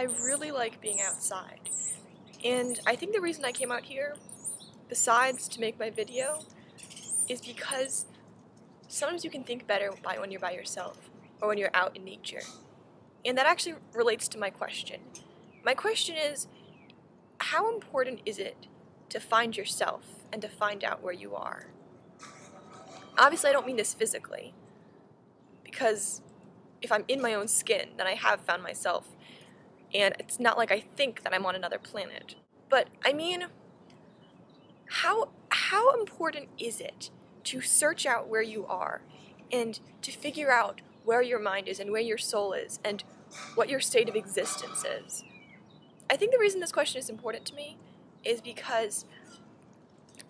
I really like being outside. And I think the reason I came out here, besides to make my video, is because sometimes you can think better when you're by yourself or when you're out in nature. And that actually relates to my question. My question is, how important is it to find yourself and to find out where you are? Obviously, I don't mean this physically, because if I'm in my own skin, then I have found myself, and it's not like I think that I'm on another planet. But I mean, how important is it to search out where you are and to figure out where your mind is and where your soul is and what your state of existence is? I think the reason this question is important to me is because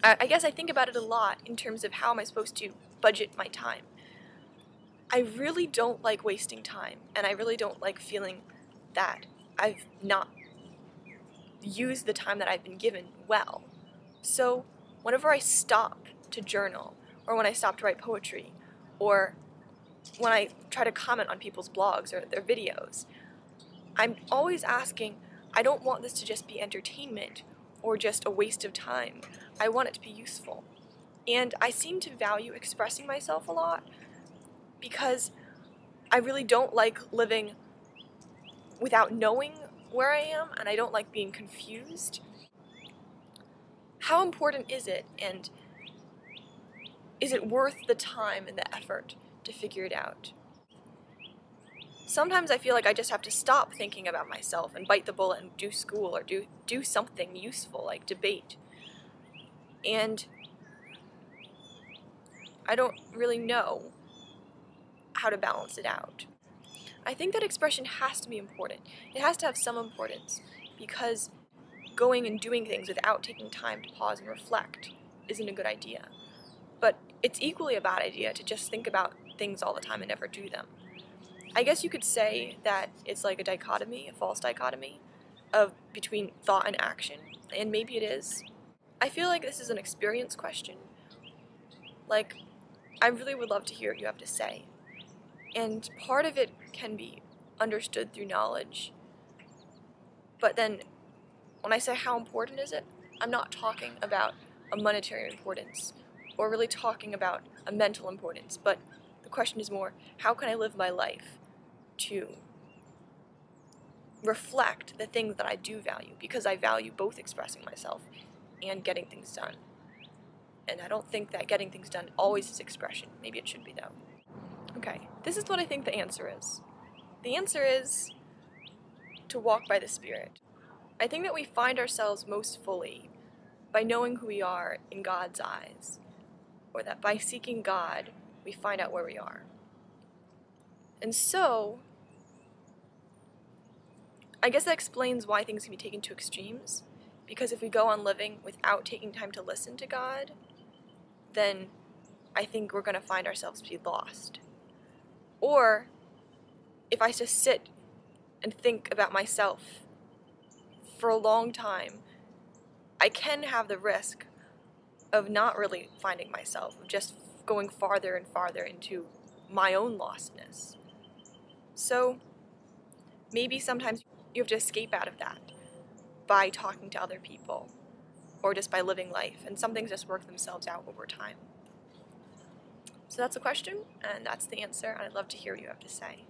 I guess I think about it a lot in terms of how am I supposed to budget my time. I really don't like wasting time, and I really don't like feeling that I've not used the time that I've been given well. So whenever I stop to journal, or when I stop to write poetry, or when I try to comment on people's blogs or their videos, I'm always asking, I don't want this to just be entertainment or just a waste of time. I want it to be useful. And I seem to value expressing myself a lot because I really don't like living without knowing where I am, and I don't like being confused. How important is it, and is it worth the time and the effort to figure it out? Sometimes I feel like I just have to stop thinking about myself and bite the bullet and do school or do something useful like debate. And I don't really know how to balance it out. I think that expression has to be important. It has to have some importance, because going and doing things without taking time to pause and reflect isn't a good idea. But it's equally a bad idea to just think about things all the time and never do them. I guess you could say that it's like a dichotomy, a false dichotomy, between thought and action, and maybe it is. I feel like this is an experience question. Like, I really would love to hear what you have to say. And part of it can be understood through knowledge. But then, when I say how important is it, I'm not talking about a monetary importance, or really talking about a mental importance, but the question is more, how can I live my life to reflect the things that I do value, because I value both expressing myself and getting things done. And I don't think that getting things done always is expression. Maybe it should be, though. Okay, this is what I think the answer is. The answer is to walk by the Spirit. I think that we find ourselves most fully by knowing who we are in God's eyes, or that by seeking God, we find out where we are. And so, I guess that explains why things can be taken to extremes, because if we go on living without taking time to listen to God, then I think we're going to find ourselves to be lost. Or, if I just sit and think about myself for a long time, I can have the risk of not really finding myself, of just going farther and farther into my own lostness. So, maybe sometimes you have to escape out of that by talking to other people, or just by living life, and some things just work themselves out over time. So that's the question, and that's the answer, and I'd love to hear what you have to say.